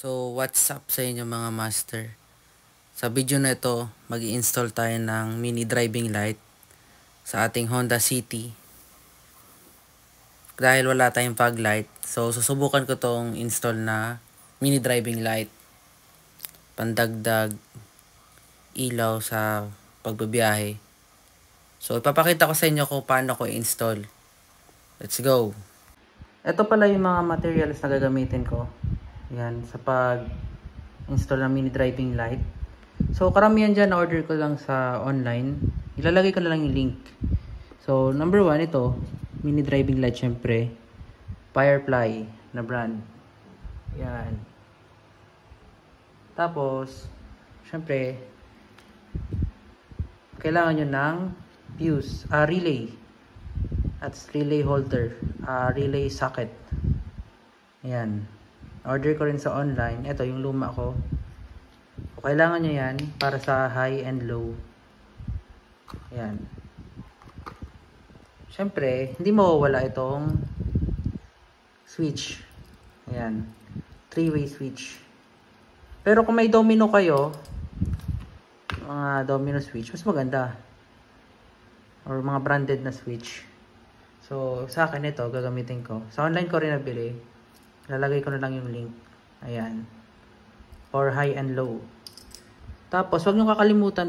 So, what's up sa inyo mga master? Sa video na ito, mag-i-install tayo ng mini driving light sa ating Honda City. Dahil wala tayong fog light, so susubukan ko tong install na mini driving light. Pandagdag ilaw sa pagbabiyahe. So, ipapakita ko sa inyo kung paano ko i-install. Let's go! Ito pala yung mga materials na gagamitin ko. Yan, sa pag-install ng mini driving light. So, karamihan dyan, na-order ko lang sa online. Ilalagay ko na lang yung link. So, number 1, ito. Mini driving light, syempre. Firefly na brand. Yan. Tapos, syempre, kailangan nyo ng fuse, relay. At relay holder. Relay socket. Yan. Order ko rin sa online. Ito, yung luma ko. Kailangan nyo yan para sa high and low. Ayan. Siyempre, hindi mawawala itong switch. Ayan. 3-way switch. Pero kung may domino kayo, mga domino switch, mas maganda. Or mga branded na switch. So, sa akin ito, gagamitin ko. Sa online ko rin nabili. Lalagay ko na lang yung link. Ayan. For high and low. Tapos, huwag nyo kakalimutan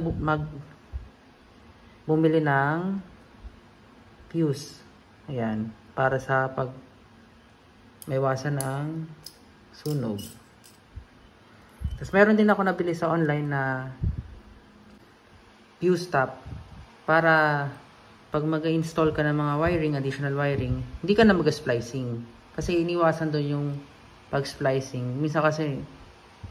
bumili ng fuse. Ayan. Para sa pag maiwasan ng sunog. Tapos, meron din ako nabili sa online na fuse top. Para pag mag-install ka ng mga wiring, additional wiring, hindi ka na mag-splicing. Kasi iniwasan doon yung pag-splicing. Minsan kasi,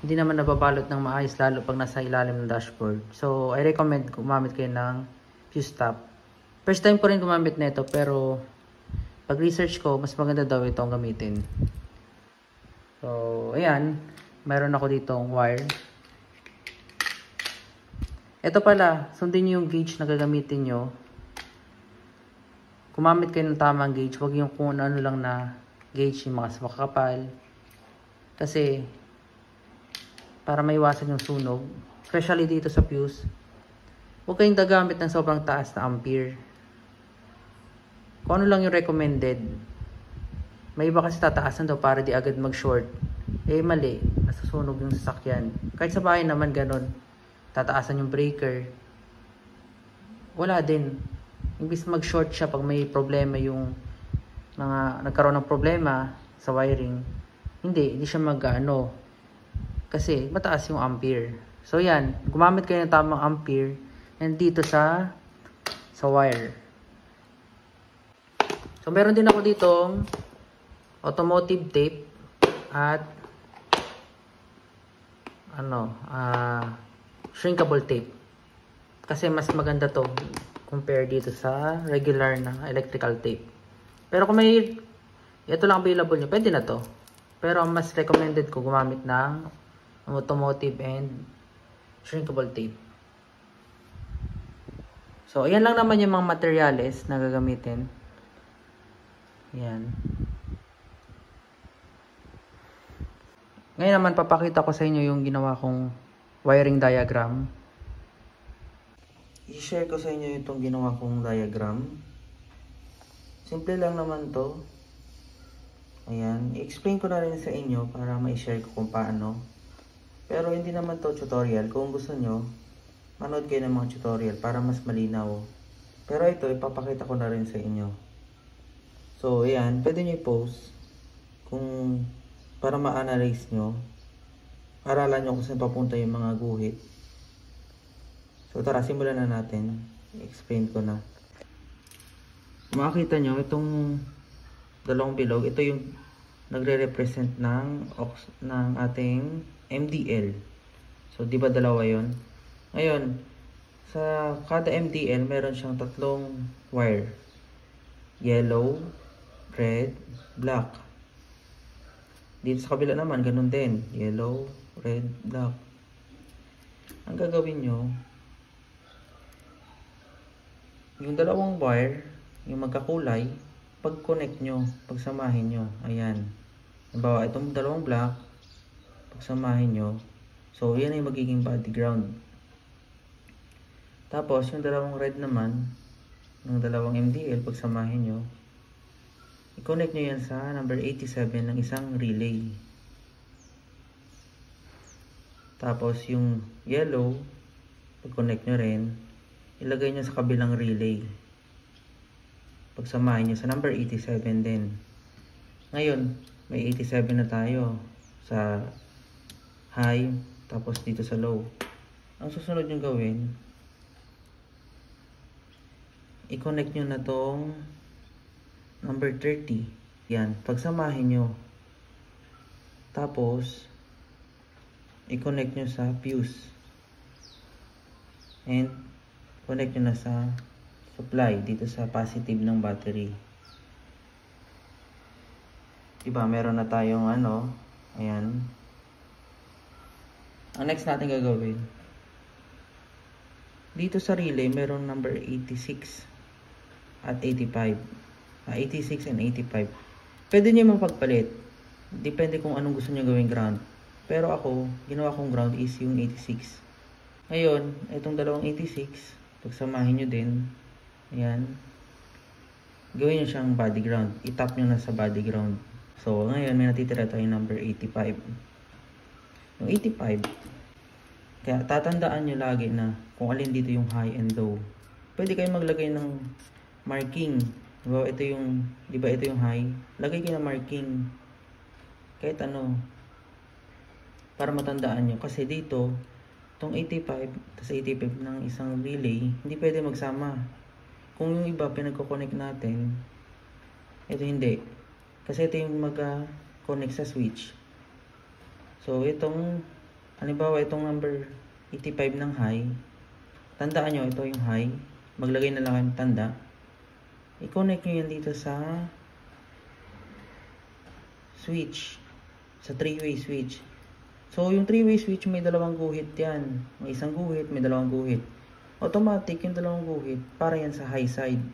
hindi naman nababalot ng maayos lalo pag nasa ilalim ng dashboard. So, I recommend gumamit kayo ng fuse top. First time ko rin gumamit na ito, pero pag research ko, mas maganda daw itong gamitin. So, ayan. Mayroon ako ditong wire. Ito pala, sundin nyo yung gauge na gagamitin nyo. Gumamit kayo ng tamang gauge. Huwag yung kung ano lang na gauge, yung mga makakapal. Kasi, para maiwasan yung sunog, especially dito sa fuse, huwag kayong gagamit ng sobrang taas na ampere. Kung ano lang yung recommended. May iba kasi tataasan daw para di agad mag-short. Eh mali, nasusunog yung sasakyan. Kahit sa bahay naman ganun, tataasan yung breaker. Wala din. Imbis mag-short siya pag may problema yung nagkaroon ng problema sa wiring, hindi siya mag-ano. Kasi mataas yung ampere. So yan, gumamit kayo ng tamang ampere and dito sa wire. So meron din ako ditong automotive tape at shrinkable tape. Kasi mas maganda to compare dito sa regular na electrical tape. Pero kung may ito lang available nyo, pwede na to. Pero mas recommended ko gumamit ng automotive and shrinkable tape. So, ayan lang naman yung mga materials na gagamitin. Ayan. Ngayon naman, papakita ko sa inyo yung ginawa kong wiring diagram. I-share ko sa inyo itong ginawa kong diagram. Simple lang naman to. Ayan. I-explain ko na rin sa inyo para ma-share ko kung paano. Pero hindi naman to tutorial. Kung gusto nyo, manood kayo ng mga tutorial para mas malinaw. Pero ito, ipapakita ko na rin sa inyo. So, ayan. Pwede nyo i-post para ma-analyze nyo. Aralan nyo kung saan papunta yung mga guhit. So, tara, simulan na natin. I-explain ko na. Makikita nyo, itong dalawang bilog, ito yung nagre-represent ng ating MDL. So, di ba dalawa yon? Ngayon, sa kada MDL, meron siyang tatlong wire. Yellow, red, black. Dito sa kabila naman, ganun din. Yellow, red, black. Ang gagawin nyo, yung dalawang wire, yung magkakulay, pag-connect nyo, pagsamahin nyo. Ayan. Halimbawa, itong dalawang black, pagsamahin nyo. So, yan ay magiging body ground. Tapos, yung dalawang red naman, ng dalawang MDL, pagsamahin nyo, i-connect nyo yan sa number 87 ng isang relay. Tapos, yung yellow, pag-connect nyo rin, ilagay nyo sa kabilang relay. Pagsamahin nyo sa number 87 din. Ngayon, may 87 na tayo sa high, tapos dito sa low. Ang susunod nyo gawin, i-connect nyo na tong number 30. Yan, pagsamahin nyo. Tapos, i-connect nyo sa fuse. And, connect nyo na sa supply, dito sa positive ng battery. Diba, meron na tayong ano, ayan. Ang next natin gagawin, dito sa relay, meron number 86 at 85. 86 and 85. Pwede nyo mapagpalit. Depende kung anong gusto nyo gawing ground. Pero ako, ginawa kong ground is yung 86. Ngayon, itong dalawang 86, pagsamahin nyo din. Ayan. Gawin nyo siyang body ground. I-tap nyo na sa body ground. So, ngayon, may natitira tayong number 85. Yung 85, kaya tatandaan nyo lagi na kung alin dito yung high and low. Pwede kayo maglagay ng marking. Diba ito yung high? Lagay kayo ng marking. Kahit ano. Para matandaan nyo. Kasi dito, itong 85, tas 85 ng isang relay, hindi pwede magsama. Kung yung iba pinagko-connect natin, ito hindi. Kasi ito yung mag-connect sa switch. So, itong, halimbawa, itong number 85 ng high, tandaan nyo, ito yung high. Maglagay na lang kayo ng tanda. I-connect nyo yan dito sa switch. Sa 3-way switch. So, yung 3-way switch, may dalawang guhit yan. May isang guhit, may dalawang guhit. Automatic, yung dalawang guhit, para yan sa high side.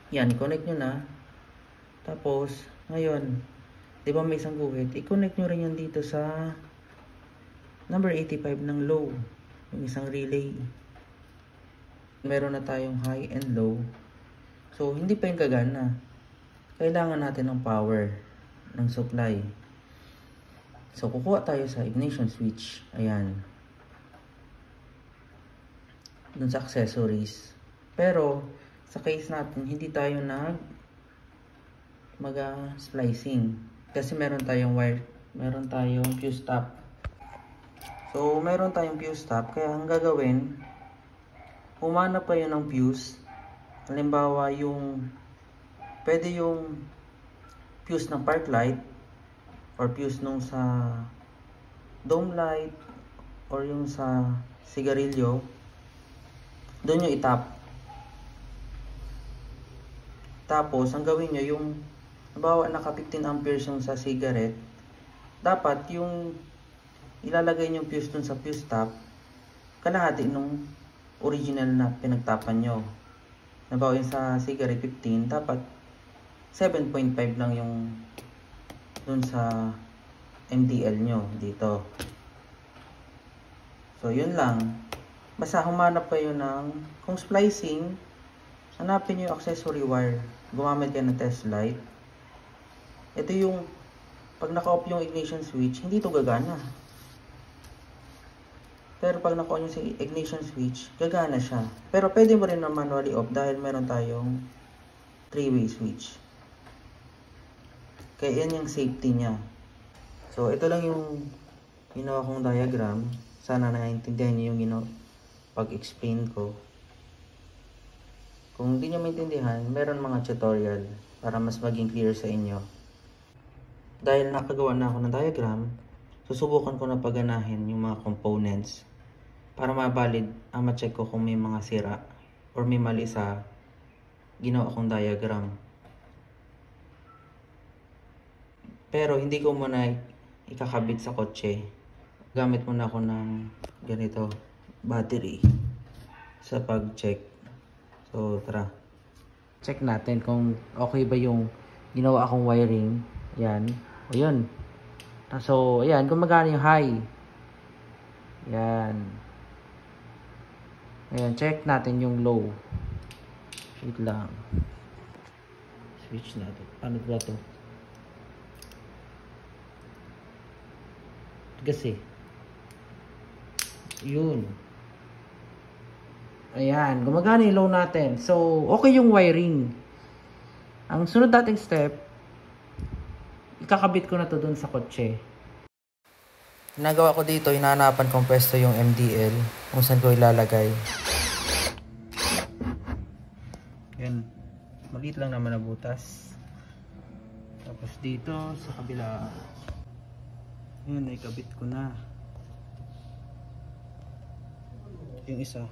Yan, i-connect nyo na. Tapos, ngayon, di ba may isang guhit? I-connect nyo rin yan dito sa number 85 ng low. Yung isang relay. Meron na tayong high and low. So, hindi pa yung gagana. Kailangan natin ng power ng supply. So, kukuha tayo sa ignition switch. Ayan. Dun sa accessories. Pero, sa case natin, hindi tayo mag-splicing. Kasi meron tayong wire. Meron tayong fuse top. So, meron tayong fuse top. Kaya, ang gagawin, humanap kayo ng fuse. Halimbawa, pwede yung fuse ng park light or fuse nung sa dome light or yung sa sigarilyo. Doon yung itap. Tapos, ang gawin nyo, yung halimbawa naka 15 amperes yung sa cigarette, dapat yung ilalagay nyo yung fuse dun sa fuse top, kalahati nung original na pinagtapan nyo. Halimbawa yung sa cigarette 15, dapat 7.5 lang yung dun sa MDL nyo dito. So, yun lang. Basta humanap kayo ng, kung splicing, hanapin nyo yung accessory wire. Gumamit kayo ng test light. Ito yung, pag naka-off yung ignition switch, hindi ito gagana. Pero pag naka-on yung ignition switch, gagana siya. Pero pwede mo rin na manually off dahil meron tayong 3-way switch. Kaya yan yung safety niya. So, ito lang yung ginawa kong diagram. Sana naiintindihan niyo yung pag-explain ko. Kung hindi niyo maintindihan, meron mga tutorial para mas maging clear sa inyo. Dahil nakagawa na ako ng diagram, susubukan ko na paganahin yung mga components para mabalid, ma-check ko kung may mga sira or may mali sa ginawa kong diagram. Pero hindi ko muna ikakabit sa kotse. Gamit muna ako ng ganito, battery sa pag-check. So, tara. Check natin kung okay ba yung ginawa akong wiring. Yan. Ayun. So, ayan, gumagana yung high. Ayan. Ayan, check natin yung low. Wait lang. Switch natin. Paano ba ito? Kasi, yun. Ayan, gumagana yung low natin. So, okay yung wiring. Ang sunod nating step, ikakabit ko na to dun sa kotse. Ginagawa ko dito, hinahanapan kong pwesto yung MDL kung saan ko ilalagay. Yan, maliit lang naman na butas. Tapos dito sa kabila, yun, ikabit ko na yung isa.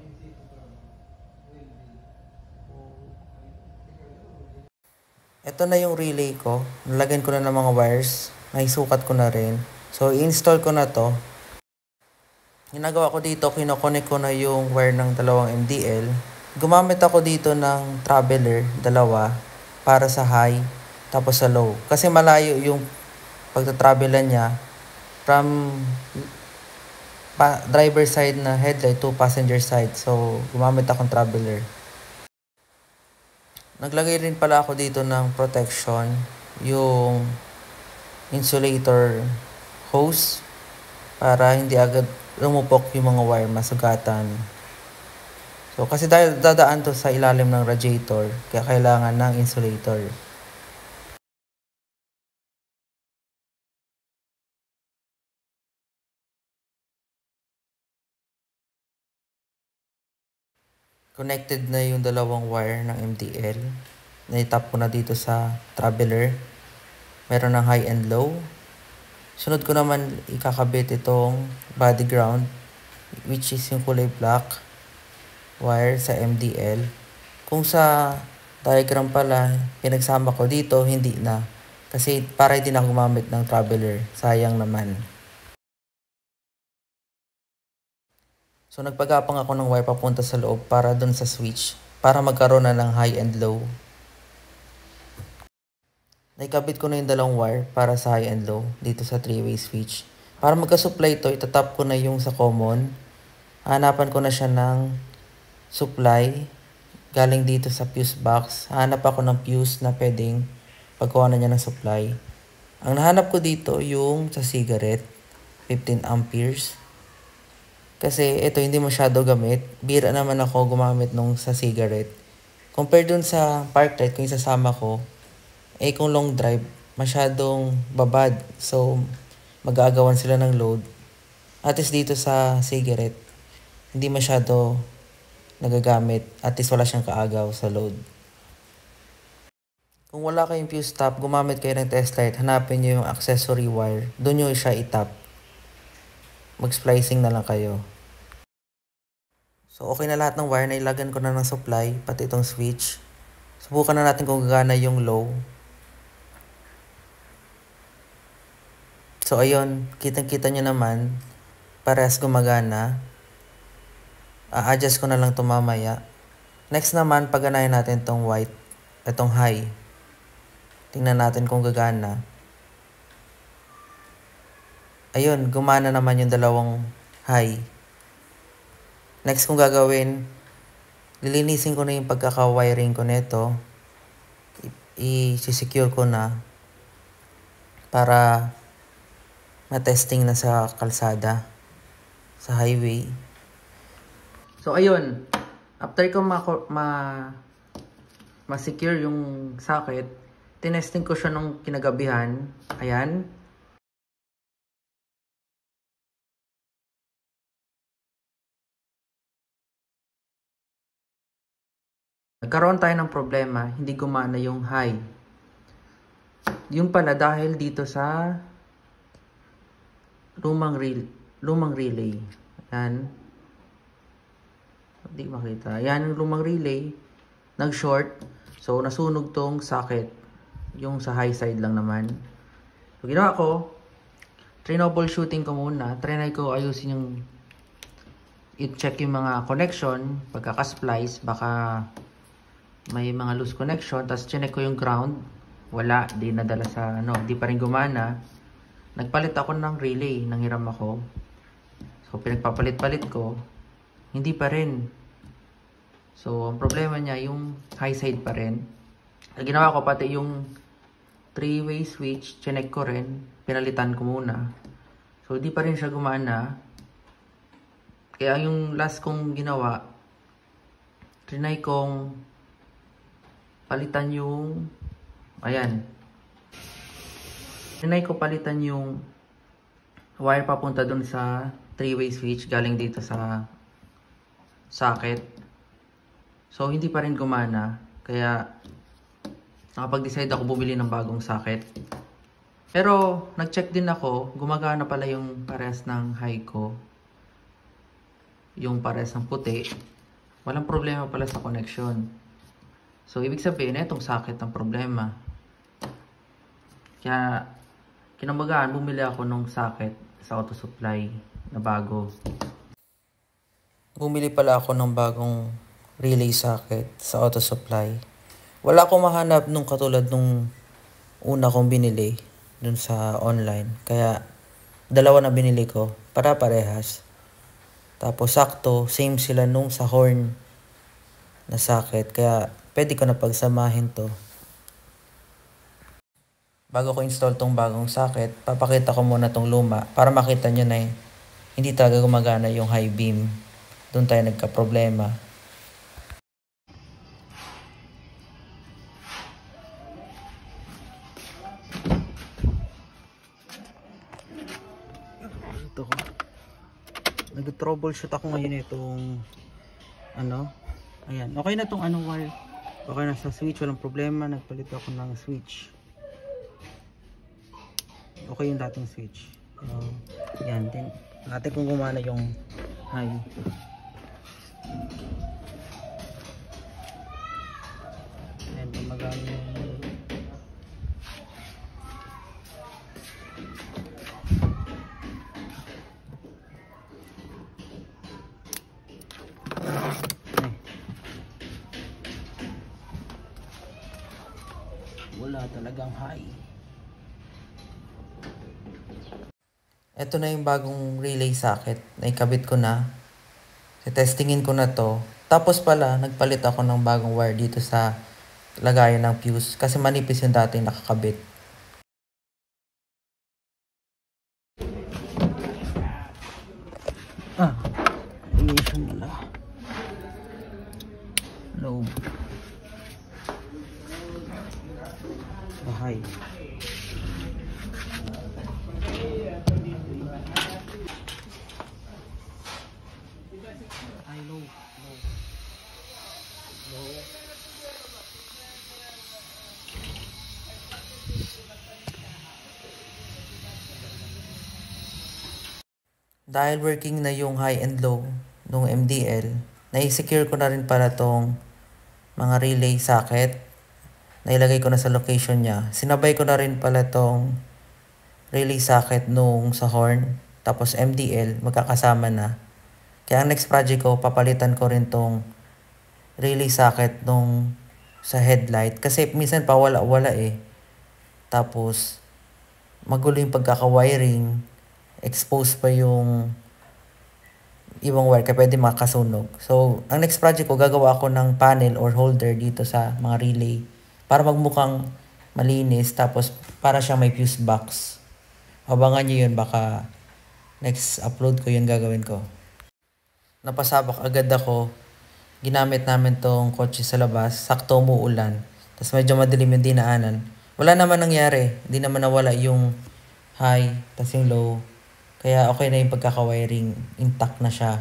Ito na yung relay ko. Nalagyan ko na ng mga wires. May sukat ko na rin. So, i-install ko na to. Ginagawa ko dito, kinokonek ko na yung wire ng dalawang MDL. Gumamit ako dito ng traveler, dalawa, para sa high, tapos sa low. Kasi malayo yung pagtatravelan niya from driver side na headlight to passenger side. So, gumamit akong traveler. Naglagay rin pala ako dito ng protection, yung insulator hose, para hindi agad lumupok yung mga wire, masugatan. So, kasi dahil dadaan to sa ilalim ng radiator, kaya kailangan ng insulator. Connected na yung dalawang wire ng MDL. Naitap ko na dito sa traveler. Meron ng high and low. Sunod ko naman ikakabit itong body ground, which is yung kulay black wire sa MDL. Kung sa diagram pala, pinagsama ko dito, hindi na. Kasi para hindi na gumamit ng traveler. Sayang naman. So, nagpagapang ako ng wire papunta sa loob para dun sa switch, para magkaroon na ng high and low. Naikabit ko na yung dalawang wire para sa high and low dito sa 3-way switch. Para magka-supply ito, itatap ko na yung sa common. Hanapan ko na siya ng supply galing dito sa fuse box. Hanap ako ng fuse na pwedeng pagkuha na niya ng supply. Ang nahanap ko dito yung sa cigarette, 15 amperes. Kasi ito hindi masyado gamit. Bira naman ako gumamit nung sa cigarette. Compare dun sa park light, kung isasama ko, kung long drive, masyadong babad. So, mag-aagawan sila ng load. At least dito sa cigarette, hindi masyado nagagamit. At least wala siyang kaagaw sa load. Kung wala kayong fuse top, gumamit kayo ng test light. Hanapin nyo yung accessory wire. Doon nyo siya itap. Mag-splicing na lang kayo. So, okay na lahat ng wire. Nailagan ko na ng supply, pati itong switch. Subukan na natin kung gagana yung low. So, ayun. Kitang-kita nyo naman. Parehas gumagana. A-adjust ko na lang ito mamaya. Next naman, paganahin natin itong white. Itong high. Tingnan natin kung gagana. Ayun, gumana naman yung dalawang high. Next kong gagawin, lilinisin ko na yung pagkaka-wiring ko nito. I-secure ko na para ma-testing na sa kalsada, sa highway. So ayun, after ko ma-secure yung socket, tinesting ko siya nung kinagabihan. Ayan. Nagkaroon tayo ng problema, hindi gumana yung high. Yung pala dahil dito sa lumang relay. Ayan. Hindi makita. Ayan yung lumang relay. Nag-short. So, nasunog tong socket. Yung sa high side lang naman. So, ginawa ko, troubleshooting ko muna. Trinay ko ayusin yung i-check yung mga connection. Pagkaka-splice, baka may mga loose connection. Tapos chinek ko yung ground. Wala. Di nadala sa di pa rin gumana. Nagpalit ako ng relay, nanghiram ako. So, pinagpapalit-palit ko, hindi pa rin. So, ang problema niya, yung high side pa rin. Ang ginawa ko, pati yung 3-way switch, chinek ko rin, pinalitan ko muna. So, hindi pa rin siya gumana. Kaya yung last kong ginawa, trinay kong palitan yung, ayan. Trinay ko palitan yung wire papunta dun sa 3-way switch galing dito sa socket. So, hindi pa rin gumana. Kaya, nakapag-decide ako bumili ng bagong socket. Pero, nag-check din ako. Gumagana pala yung parehas ng high ko. Yung parehas ng puti. Walang problema pala sa connection. So, ibig sabihin, itong socket ang problema. Kaya, kinambagaan, bumili ako ng socket sa auto supply na bago. Bumili pala ako ng bagong relay socket sa auto supply. Wala akong mahanap nung katulad nung una kong binili dun sa online. Kaya dalawa na binili ko para parehas. Tapos sakto, same sila nung sa horn na socket. Kaya pwede ko na pagsamahin to. Bago ko install tong bagong socket, papakita ko muna tong luma para makita nyo na hindi talaga gumagana yung high beam. Doon tayo nagka-problema. Ito ko. Nag-troubleshoot ako ngayon itong ayan. Okay na tong wire. Okay na sa switch, walang problema. Nagpalit ako ng switch. Okay yung dating switch. Yan din. Natin kung gumana yung high. Ayan, gumagana yung wala talagang high. Ito na yung bagong relay socket na ikabit ko na. Testingin ko na to. Tapos pala, nagpalit ako ng bagong wire dito sa lagayan ng fuse. Kasi manipis yung dating nakakabit. Relation nila. Low. High. Low. Dahil working na yung high and low nung MDL, na-secure ko na rin pala tong mga relay socket. Nailagay ko na sa location niya. Sinabay ko na rin pala tong relay socket nung sa horn. Tapos MDL, magkakasama na. Kaya ang next project ko, papalitan ko rin tong relay socket nung sa headlight. Kasi minsan pa wala eh. Tapos, magulo yung pagkaka-wiring. Expose pa yung ibang wire kaya pwede makasunog. So, ang next project ko, gagawa ako ng panel or holder dito sa mga relay para magmukhang malinis. Tapos, para siya may fuse box. Abangan nyo yun, baka next upload ko yun gagawin ko. Napasabak agad ako. Ginamit namin tong kotse sa labas. Sakto umuulan. Tapos medyo madilim yung dinaanan. Wala naman nangyari. Hindi naman nawala yung high, tapos yung low. Kaya okay na yung pagkaka-wiring. Intact na siya.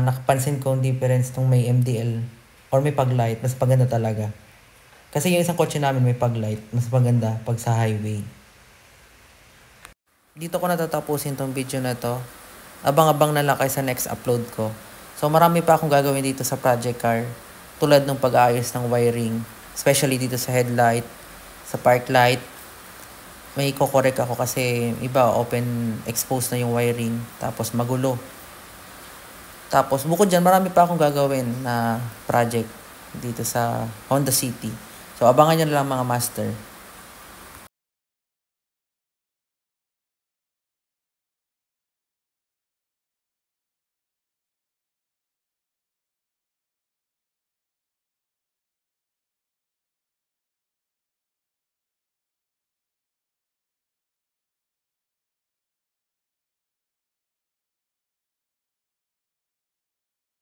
Nakapansin ko yung difference nung may MDL or may paglight. Mas paganda talaga. Kasi yung isang kotse namin may paglight. Mas maganda pag sa highway. Dito ko natatapusin tong video na to. Abang-abang na lang kayo sa next upload ko. So marami pa akong gagawin dito sa project car. Tulad ng pag-aayos ng wiring. Especially dito sa headlight, sa park light. May kokorek ako kasi iba open exposed na yung wiring. Tapos magulo. Tapos bukod dyan, marami pa akong gagawin na project dito sa Honda City. So abangan nyo na lang mga master.